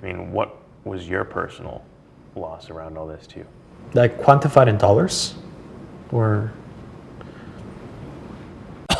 I mean, what was your personal loss around all this too? Like quantified in dollars? Or...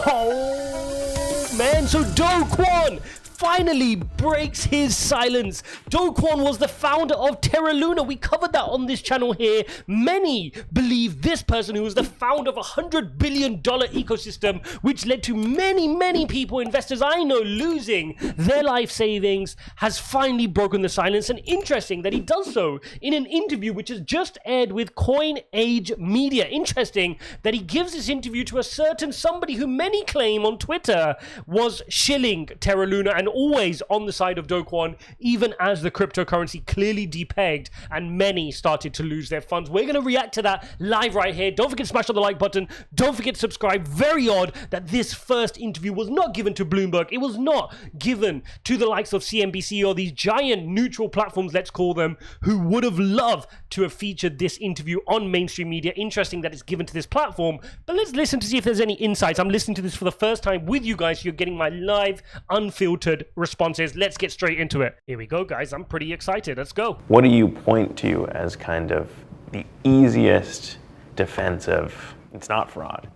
Oh man, so Kwon finally breaks his silence. Kwon was the founder of Terra. We covered that on this channel here. Many believe this person, who was the founder of $100 billion ecosystem, which led to many people, investors I know, losing their life savings, has finally broken the silence. And interesting that he does so in an interview which has just aired with Coin Age Media. Interesting that he gives this interview to a certain somebody who many claim on Twitter was shilling Terra and always on the side of Kwon, even as the cryptocurrency clearly depegged and many started to lose their funds. We're going to react to that live right here. Don't forget to smash on the like button. Don't forget to subscribe. Very odd that this first interview was not given to Bloomberg. It was not given to the likes of CNBC or these giant neutral platforms, let's call them, who would have loved to have featured this interview on mainstream media. Interesting that it's given to this platform, but let's listen to see if there's any insights. I'm listening to this for the first time with you guys. You're getting my live, unfiltered responses. Let's get straight into it. Here we go, guys. I'm pretty excited. Let's go. What do you point to as kind of the easiest defense of it's not fraud?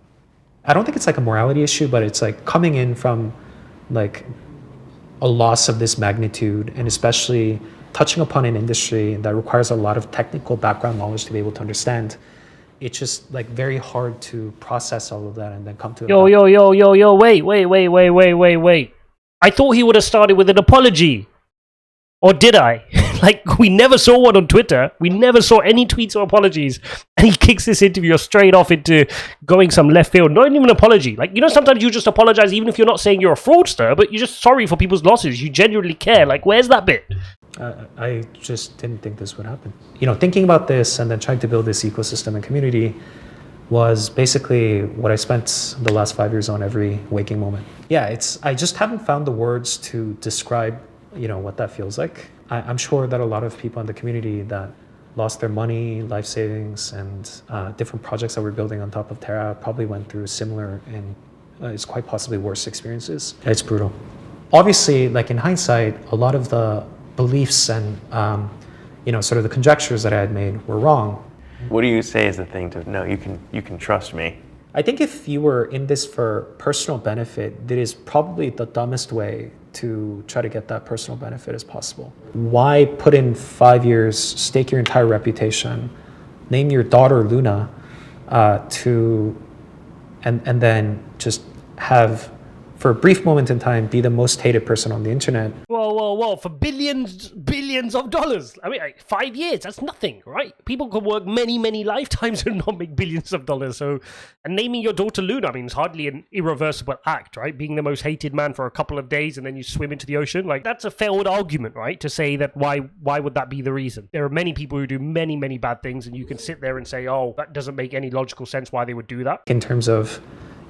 I don't think it's like a morality issue, but it's like coming in from like a loss of this magnitude, and especially touching upon an industry that requires a lot of technical background knowledge to be able to understand. It's just like very hard to process all of that and then come to wait. I thought he would have started with an apology. Or did I? Like, we never saw one on Twitter. We never saw any tweets or apologies. And he kicks this interview straight off into going some left field. Not even an apology. Like, you know, sometimes you just apologize even if you're not saying you're a fraudster, but you're just sorry for people's losses. You genuinely care. Like, where's that bit? I just didn't think this would happen. You know, thinking about this and then trying to build this ecosystem and community was basically what I spent the last 5 years on every waking moment. Yeah, I just haven't found the words to describe, you know, what that feels like. I'm sure that a lot of people in the community that lost their money, life savings, and different projects that we're building on top of Terra probably went through similar and it's quite possibly worse experiences. It's brutal. Obviously, like in hindsight, a lot of the beliefs and you know, sort of the conjectures that I had made were wrong. What do you say is the thing to know you can trust me? I think if you were in this for personal benefit, that is probably the dumbest way to try to get that personal benefit as possible. Why put in 5 years, stake your entire reputation, name your daughter Luna, and then just have, for a brief moment in time, be the most hated person on the internet. Whoa, for billions of dollars. I mean, like, 5 years, that's nothing, right? People could work many lifetimes and not make billions of dollars. So, and naming your daughter Luna, I mean, it's hardly an irreversible act, right? Being the most hated man for a couple of days and then you swim into the ocean. Like, that's a failed argument, right? To say that why would that be the reason? There are many people who do many bad things, and you can sit there and say, oh, that doesn't make any logical sense why they would do that. In terms of,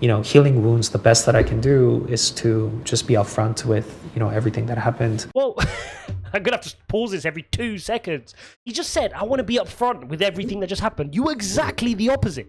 you know, healing wounds, the best that I can do is to just be upfront with, you know, everything that happened. Well, I'm gonna have to pause this every 2 seconds. You just said, I want to be upfront with everything that just happened. You were exactly the opposite.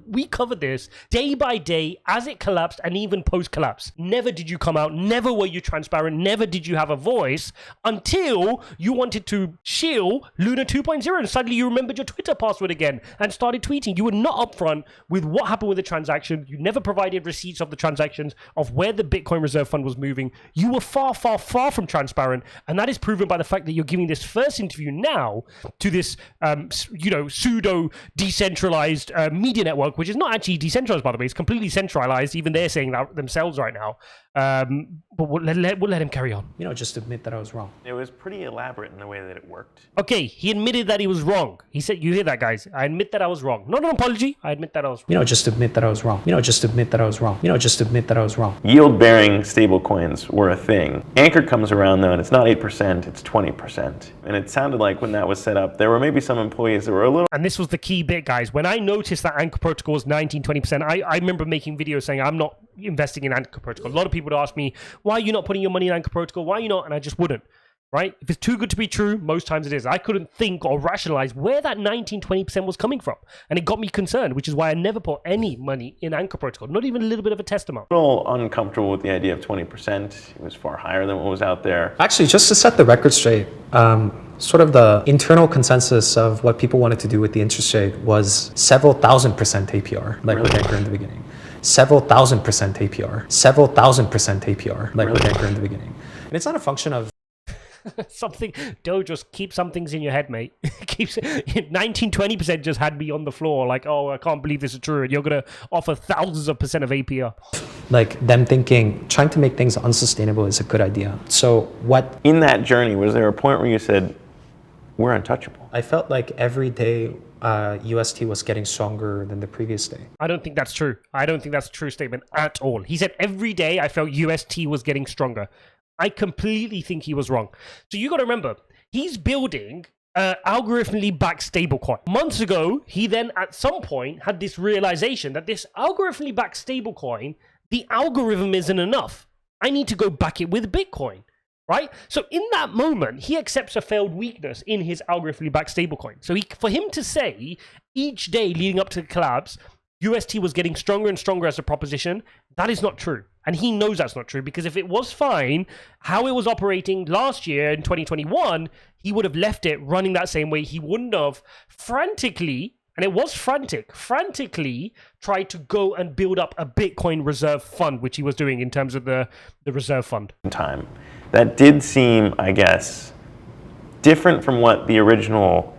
We covered this day by day as it collapsed and even post-collapse. Never did you come out, never were you transparent, never did you have a voice until you wanted to shill Luna 2.0 and suddenly you remembered your Twitter password again and started tweeting. You were not upfront with what happened with the transaction. You never provided receipts of the transactions, of where the Bitcoin Reserve Fund was moving. You were far from transparent, and that is proven by the fact that you're giving this first interview now to this, you know, pseudo decentralized media network, which is not actually decentralized, by the way. It's completely centralized. Even they're saying that themselves right now. But we'll let him carry on. You know, just admit that I was wrong. It was pretty elaborate in the way that it worked. Okay, he admitted that he was wrong. He said, you hear that, guys? I admit that I was wrong. Not an apology. I admit that I was wrong. You know, just admit that I was wrong. You know, just admit that I was wrong. You know, just admit that I was wrong. Yield-bearing stable coins were a thing. Anchor comes around though, and it's not 8%, it's 20%. And it sounded like when that was set up, there were maybe some employees that were a little... And this was the key bit, guys. When I noticed that Anchor Protocol was 19-20%, I remember making videos saying, I'm not investing in Anchor Protocol. A lot of people would ask me, why are you not putting your money in Anchor Protocol? Why are you not? And I just wouldn't. Right? If it's too good to be true, most times it is. I couldn't think or rationalize where that 19-20% was coming from. And it got me concerned, which is why I never put any money in Anchor Protocol, not even a little bit of a test amount. A little uncomfortable with the idea of 20%. It was far higher than what was out there. Actually, just to set the record straight, Sort of the internal consensus of what people wanted to do with the interest rate was several thousand% APR, like with Anchor in the beginning. Several thousand% APR. Several thousand% APR, like with Anchor in the beginning. And it's not a function of Something, Doe, just keep some things in your head, mate. Keeps 19-20% just had me on the floor like, oh, I can't believe this is true. And you're going to offer thousands of percent of APR. like them thinking trying to make things unsustainable is a good idea. So what In that journey, was there a point where you said, we're untouchable? I felt like every day UST was getting stronger than the previous day. I don't think that's true. I don't think that's a true statement at all. He said every day I felt UST was getting stronger. I completely think he was wrong. So you got to remember, he's building algorithmically backed stablecoin. Months ago, he then at some point had this realization that this algorithmically backed stablecoin, the algorithm isn't enough. I need to go back it with Bitcoin, right? So in that moment, he accepts a failed weakness in his algorithmically backed stablecoin. So for him to say each day leading up to the collapse, UST was getting stronger and stronger as a proposition, that is not true. And he knows that's not true, because if it was fine, how it was operating last year in 2021, he would have left it running that same way. He wouldn't have frantically, and it was frantically tried to go and build up a Bitcoin reserve fund, which he was doing in terms of the reserve fund. Time. That did seem, I guess, different from what the original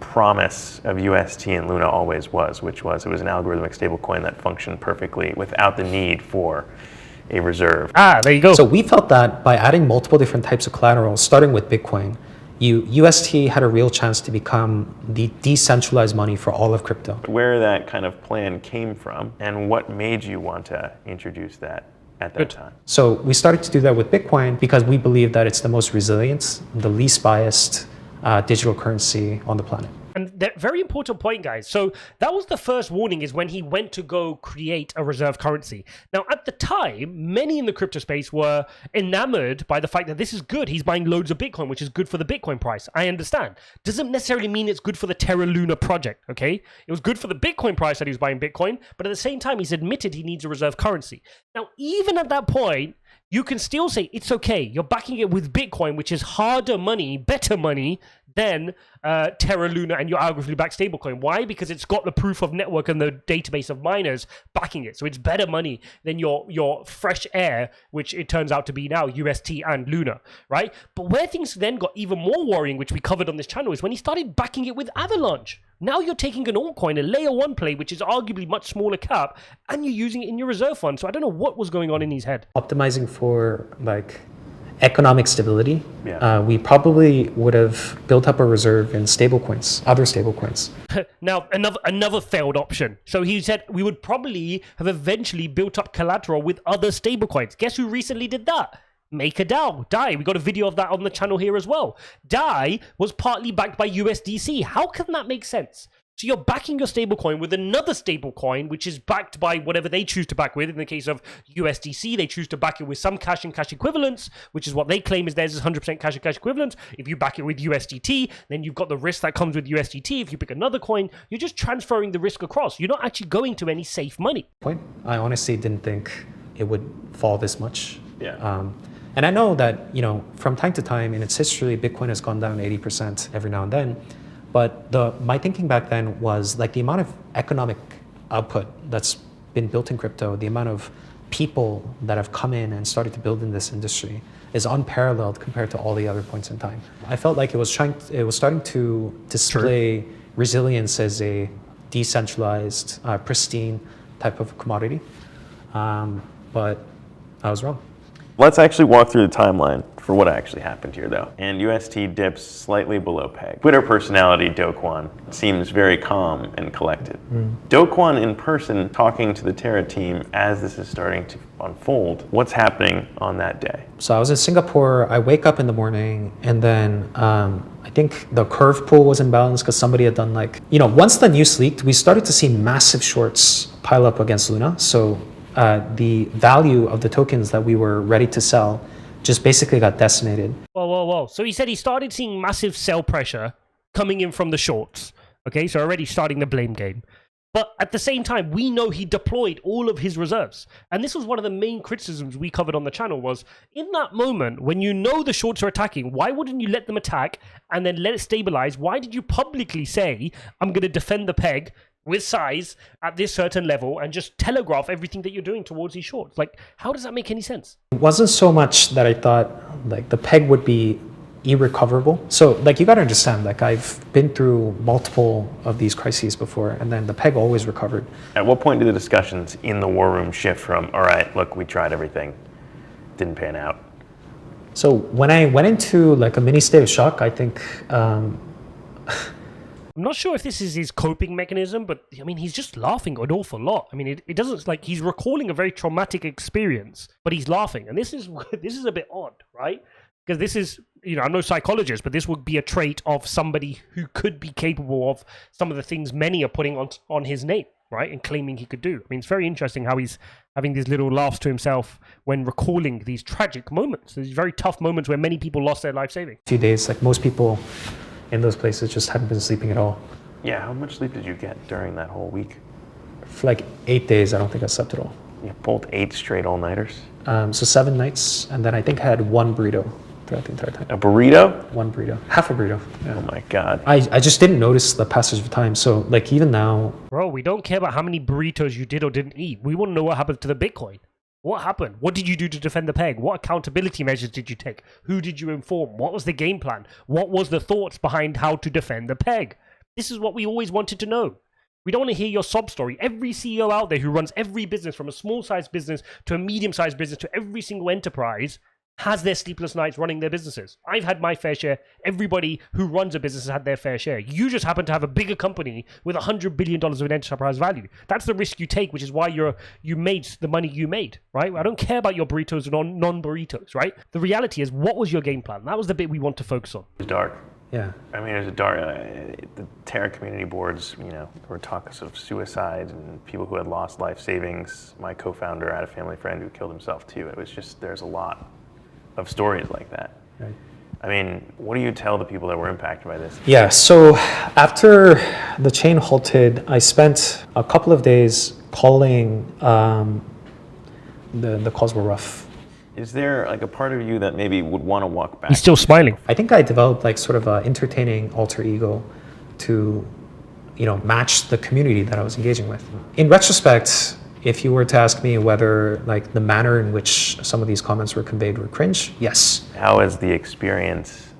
promise of UST and Luna always was, which was it was an algorithmic stablecoin that functioned perfectly without the need for a reserve. Ah, there you go. So we felt that by adding multiple different types of collateral, starting with Bitcoin, UST had a real chance to become the decentralized money for all of crypto. Where that kind of plan came from and what made you want to introduce that at that time? So we started to do that with Bitcoin because we believe that it's the most resilient, the least biased digital currency on the planet. And that very important point, guys. So that was the first warning, is when he went to go create a reserve currency. Now, at the time, many in the crypto space were enamored by the fact that this is good. He's buying loads of Bitcoin, which is good for the Bitcoin price. I understand. Doesn't necessarily mean it's good for the Terra Luna project, okay? It was good for the Bitcoin price that he was buying Bitcoin, but at the same time, he's admitted he needs a reserve currency. Now, even at that point, you can still say it's okay. You're backing it with Bitcoin, which is harder money, better money than Terra Luna and your algorithmically backed stablecoin. Why? Because it's got the proof of network and the database of miners backing it. So it's better money than your fresh air, which it turns out to be now UST and Luna, right? But where things then got even more worrying, which we covered on this channel, is when he started backing it with Avalanche. Now you're taking an altcoin, a layer one play, which is arguably much smaller cap, and you're using it in your reserve fund. So I don't know what was going on in his head. Optimizing for like economic stability, Yeah. we probably would have built up a reserve in stablecoins, other stablecoins. Now, another failed option. So he said we would probably have eventually built up collateral with other stablecoins. Guess who recently did that? MakerDAO, DAI. We got a video of that on the channel here as well. DAI was partly backed by USDC. How can that make sense? So you're backing your stablecoin with another stablecoin, which is backed by whatever they choose to back with. In the case of USDC, they choose to back it with some cash and cash equivalents, which is what they claim is theirs is 100% cash and cash equivalents. If you back it with USDT, then you've got the risk that comes with USDT. If you pick another coin, you're just transferring the risk across. You're not actually going to any safe money. I honestly didn't think it would fall this much. Yeah. And I know that, from time to time in its history, Bitcoin has gone down 80% every now and then. But my thinking back then was like the amount of economic output that's been built in crypto, the amount of people that have come in and started to build in this industry is unparalleled compared to all the other points in time. I felt like it was starting to display resilience as a decentralized, pristine type of commodity. But I was wrong. Let's actually walk through the timeline for what actually happened here, though. And UST dips slightly below peg. Twitter personality Do Kwon seems very calm and collected. Do Kwon in person talking to the Terra team as this is starting to unfold. What's happening on that day? So I was in Singapore. I wake up in the morning, and then I think the curve pool was imbalanced because somebody had done once the news leaked, we started to see massive shorts pile up against Luna. So the value of the tokens that we were ready to sell just basically got decimated. Whoa. So he said he started seeing massive sell pressure coming in from the shorts. Okay, so already starting the blame game. But at the same time, we know he deployed all of his reserves. And this was one of the main criticisms we covered on the channel was, in that moment, when you know the shorts are attacking, why wouldn't you let them attack and then let it stabilize? Why did you publicly say, I'm going to defend the peg with size at this certain level and just telegraph everything that you're doing towards these shorts? Like, how does that make any sense? It wasn't so much that I thought like the peg would be irrecoverable. So like you got to understand, like I've been through multiple of these crises before, and then the peg always recovered. At what point did the discussions in the war room shift from, all right, look, we tried everything, didn't pan out? So when I went into like a mini state of shock, I think I'm not sure if this is his coping mechanism, but I mean, he's just laughing an awful lot. I mean, it doesn't, like, he's recalling a very traumatic experience, but he's laughing. And this is a bit odd, right? Because this is, you know, I'm no psychologist, but this would be a trait of somebody who could be capable of some of the things many are putting on his name, right? And claiming he could do. I mean, it's very interesting how he's having these little laughs to himself when recalling these tragic moments, these very tough moments where many people lost their life savings. a few days, like most people in those places just hadn't been sleeping at all. Yeah, how much sleep did you get during that whole week? For like 8 days, I don't think I slept at all. You pulled 8 straight all-nighters? So 7 nights, and then I think I had one burrito throughout the entire time. A burrito? One burrito, half a burrito. Yeah. Oh my God. I just didn't notice the passage of time. So like even now, Bro, we don't care about how many burritos you did or didn't eat. We want to know what happened to the Bitcoin. What happened? What did you do to defend the peg? What accountability measures did you take? Who did you inform? What was the game plan? What was the thoughts behind how to defend the peg? This is what we always wanted to know. We don't want to hear your sob story. Every CEO out there who runs every business, from a small-sized business to a medium-sized business to every single enterprise, has their sleepless nights running their businesses. I've had my fair share. Everybody who runs a business has had their fair share. You just happen to have a bigger company with $100 billion of enterprise value. That's the risk you take, which is why you made the money you made, right? I don't care about your burritos or non-burritos, right? The reality is, what was your game plan? That was the bit we want to focus on. It was dark. yeah. I mean, it was a dark, the Terra community boards, you know, there were talks of suicide and people who had lost life savings. My co-founder had a family friend who killed himself too. It was just, there's a lot of stories like that. Right. I mean, what do you tell the people that were impacted by this? Yeah, so after the chain halted, I spent a couple of days calling. The calls were rough. Is there like a part of you that maybe would want to walk back? He's still smiling. I think I developed like sort of an entertaining alter ego to, you know, match the community that I was engaging with. In retrospect, if you were to ask me whether like the manner in which some of these comments were conveyed were cringe, yes. How has the experience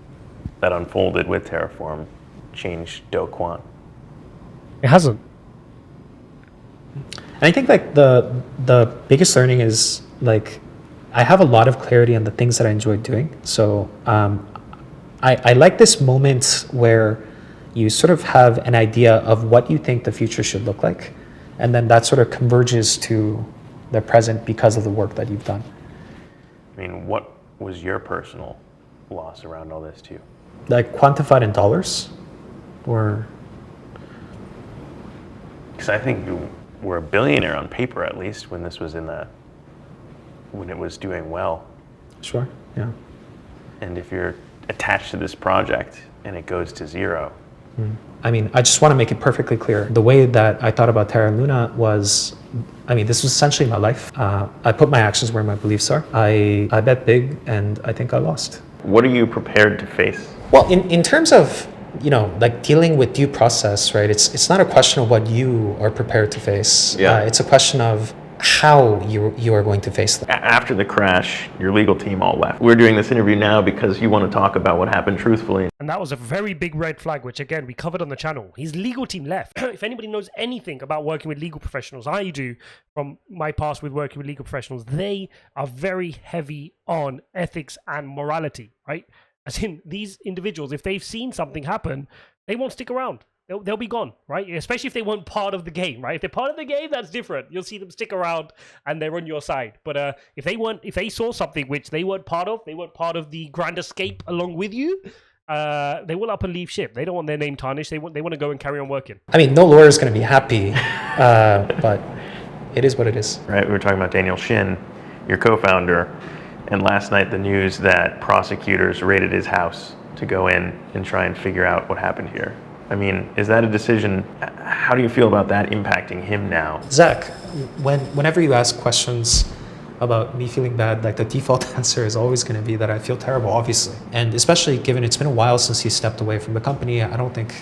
that unfolded with Terraform changed Do Kwon? It hasn't. And I think like the biggest learning is like I have a lot of clarity on the things that I enjoy doing. So I like this moment where you sort of have an idea of what you think the future should look like, and then that sort of converges to the present because of the work that you've done. I mean, what was your personal loss around all this too? Like quantified in dollars, or Because I think you were a billionaire on paper, at least, when this was when it was doing well. sure, yeah. And if you're attached to this project and it goes to zero. I mean, I just want to make it perfectly clear. The way that I thought about Terra Luna was, I mean, this was essentially my life. I put my actions where my beliefs are. I bet big, and I think I lost. What are you prepared to face? Well, in terms of, you know, like dealing with due process, right? It's not a question of what you are prepared to face. Yeah. It's a question of how you are going to face them. After the crash, your legal team all left. We're doing this interview now because you want to talk about what happened truthfully. And that was a very big red flag, which again, we covered on the channel. His legal team left. If anybody knows anything about working with legal professionals, I do from my past with working with legal professionals, they are very heavy on ethics and morality, right? As in, these individuals, if they've seen something happen, they won't stick around. They'll be gone, right? Especially if they weren't part of the game, right? If they're part of the game, that's different. You'll see them stick around and they're on your side. But if they saw something which they weren't part of the grand escape along with you, they will up and leave ship. They don't want their name tarnished. They want to go and carry on working. I mean, no lawyer is going to be happy, but it is what it is. Right, we were talking about Daniel Shin, your co-founder, and last night the news that prosecutors raided his house to go in and try and figure out what happened here. I mean, is that a decision? How do you feel about that impacting him now? Zach, whenever you ask questions about me feeling bad, like the default answer is always going to be that I feel terrible, obviously. And especially given it's been a while since he stepped away from the company, I don't think,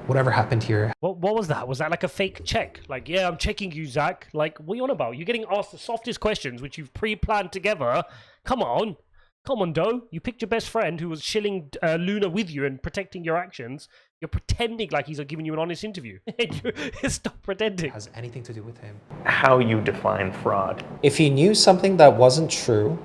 whatever happened here. What was that? Was that like a fake check? Like, yeah, I'm checking you, Zach. Like, what are you on about? You're getting asked the softest questions, which you've pre-planned together. Come on. Come on, Doe. You picked your best friend who was shilling Luna with you and protecting your actions. You're pretending like he's giving you an honest interview. Stop pretending. It has anything to do with him. How you define fraud? If he knew something that wasn't true,